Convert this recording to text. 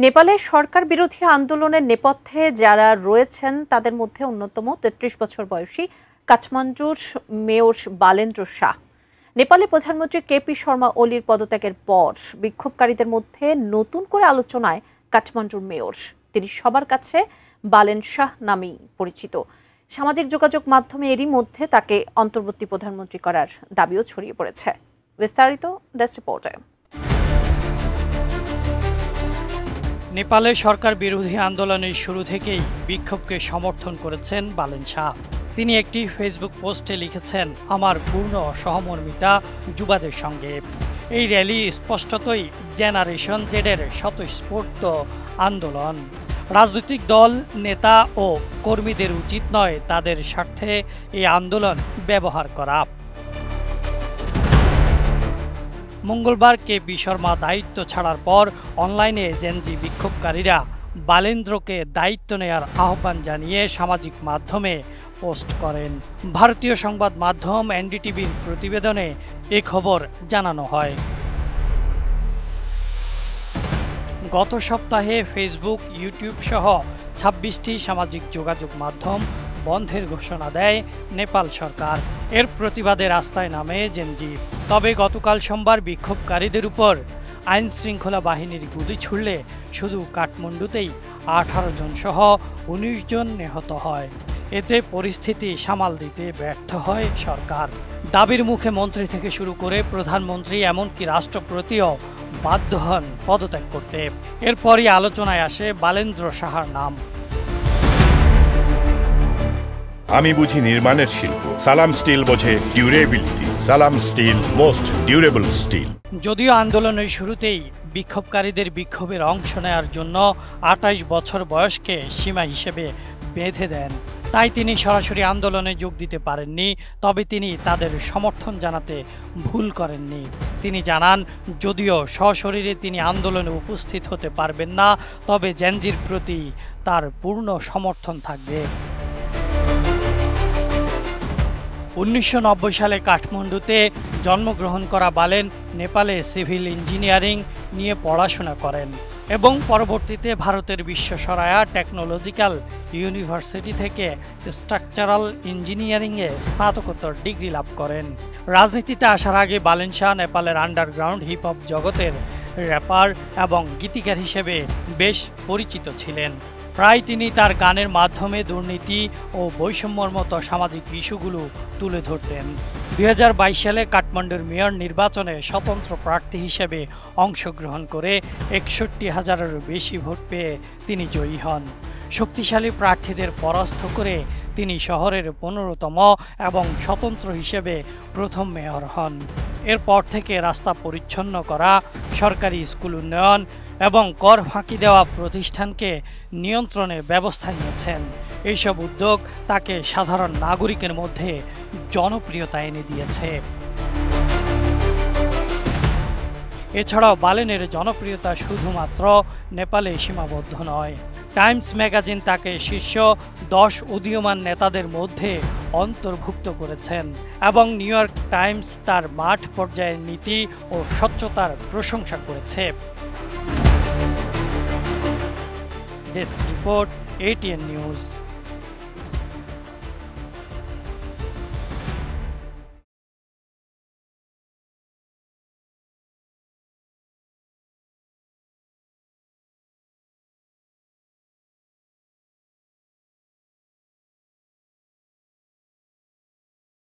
নেপালে সরকার বিরোধী আন্দোলনের নেপথ্যে যারা রয়েছেন তাদের মধ্যে অন্যতম ৩৩ বছর বয়সী কাঠমান্ডুর মেয়র বালেন্দ্র শাহ। নেপালে প্রধানমন্ত্রী কেপি শর্মা ওলির পদত্যাগের পর বিক্ষোভকারীদের মধ্যে নতুন করে আলোচনায় কাঠমান্ডুর মেয়র। তিনি সবার কাছে বালেন শাহ নামেই পরিচিত। সামাজিক যোগাযোগ মাধ্যমে এরই মধ্যে তাকে অন্তর্বর্তী প্রধানমন্ত্রী করার দাবিও ছড়িয়ে পড়েছে। বিস্তারিত ডেস্ক রিপোর্টে। নেপালে সরকার বিরোধী আন্দোলনের শুরু থেকেই বিক্ষোভকে সমর্থন করেছেন বালেন শাহ। তিনি একটি ফেসবুক পোস্টে লিখেছেন, আমার পূর্ণ সহমর্মিতা যুবাদের সঙ্গে। এই র্যালি স্পষ্টতই জেনারেশন জেডের স্বতঃস্ফূর্ত আন্দোলন। রাজনৈতিক দল, নেতা ও কর্মীদের উচিত নয় তাদের স্বার্থে এই আন্দোলন ব্যবহার করা। মঙ্গলবার কেপি শর্মা দায়িত্ব ছাড়ার পর অনলাইনে জেনজি বিক্ষোভকারীরা বালেন্দ্রকে দায়িত্ব নেয়ার আহ্বান জানিয়ে সামাজিক মাধ্যমে পোস্ট করেন। ভারতীয় সংবাদ মাধ্যম এনডিটিভির প্রতিবেদনে এ খবর জানানো হয়। গত সপ্তাহে ফেসবুক, ইউটিউব সহ ২৬টি সামাজিক যোগাযোগ মাধ্যম বন্ধের ঘোষণা দেয় নেপাল সরকার। এর প্রতিবাদে রাস্তায় নামে জেনজি। তবে গতকাল সোমবার বিক্ষোভকারীদের উপর আইন শৃঙ্খলা বাহিনীর গুলি ছুড়লে শুধু কাঠমান্ডুতেই ১৮ জন সহ ১৯ জন নিহত হয়। এতে পরিস্থিতি সামাল দিতে ব্যর্থ হয় সরকার। দাবির মুখে মন্ত্রী থেকে শুরু করে প্রধানমন্ত্রী এমনকি রাষ্ট্রপতিও বাধ্য হন পদত্যাগ করতে। এরপরই আলোচনায় আসে বালেন্দ্র শাহর নাম। আমি বুঝি নির্মাণের শিল্প, সালাম স্টিল বোঝে ডিউরেবিলিটি। সালাম স্টিল, মোস্ট ডিউরেবল স্টিল। যদিও আন্দোলনের শুরুতেই বিক্ষোভকারীদের বিক্ষোভের অংশ নেওয়ার জন্য ২৮ বছর বয়সকে সীমা হিসেবে বেঁধে দেন, তাই তিনি সরাসরি আন্দোলনে যোগ দিতে পারেননি। তবে তিনি তাদের সমর্থন জানাতে ভুল করেননি। তিনি জানান, যদিও সশরীরে তিনি আন্দোলনে উপস্থিত হতে পারবেন না, তবে জেনজির প্রতি তার পূর্ণ সমর্থন থাকবে। ১৯৯০ সালে কাঠমান্ডুতে জন্মগ্রহণ করা বালেন নেপালে সিভিল ইঞ্জিনিয়ারিং নিয়ে পড়াশোনা করেন এবং পরবর্তীতে ভারতের বিশ্বসরায়া টেকনোলজিক্যাল ইউনিভার্সিটি থেকে স্ট্রাকচারাল ইঞ্জিনিয়ারিংয়ে স্নাতকোত্তর ডিগ্রি লাভ করেন। রাজনীতিতে আসার আগে বালেন শাহ নেপালের আন্ডারগ্রাউন্ড হিপ হপ জগতের র্যাপার এবং গীতিকার হিসেবে বেশ পরিচিত ছিলেন। প্রায় তিনি তার গানের মাধ্যমে দুর্নীতি ও বৈষম্যর মতো সামাজিক ইস্যুগুলো তুলে ধরতেন। ২০২২ সালে কাঠমান্ডুর মেয়র নির্বাচনে স্বতন্ত্র প্রার্থী হিসেবে অংশগ্রহণ করে ৬১,০০০-এরও বেশি ভোট পেয়ে তিনি জয়ী হন। শক্তিশালী প্রার্থীদের পরাস্ত করে তিনি শহরের ১৫তম এবং স্বতন্ত্র হিসেবে প্রথম মেয়র হন। এরপর থেকে রাস্তা পরিচ্ছন্ন করা, সরকারি স্কুল উন্নয়ন এবং কর ফাঁকি দেওয়া প্রতিষ্ঠানকে নিয়ন্ত্রণের ব্যবস্থা নিয়েছেন। এইসব উদ্যোগ তাকে সাধারণ নাগরিকের মধ্যে জনপ্রিয়তা এনে দিয়েছে। এছাড়াও বালেনের জনপ্রিয়তা শুধুমাত্র নেপালে সীমাবদ্ধ নয়। টাইমস ম্যাগাজিন তাকে শীর্ষ ১০ উদীয়মান নেতাদের মধ্যে অন্তর্ভুক্ত করেছেন এবং নিউ ইয়র্ক টাইমস তার মাঠ পর্যায়ের নীতি ও স্বচ্ছতার প্রশংসা করেছে। Desk report, ATN news.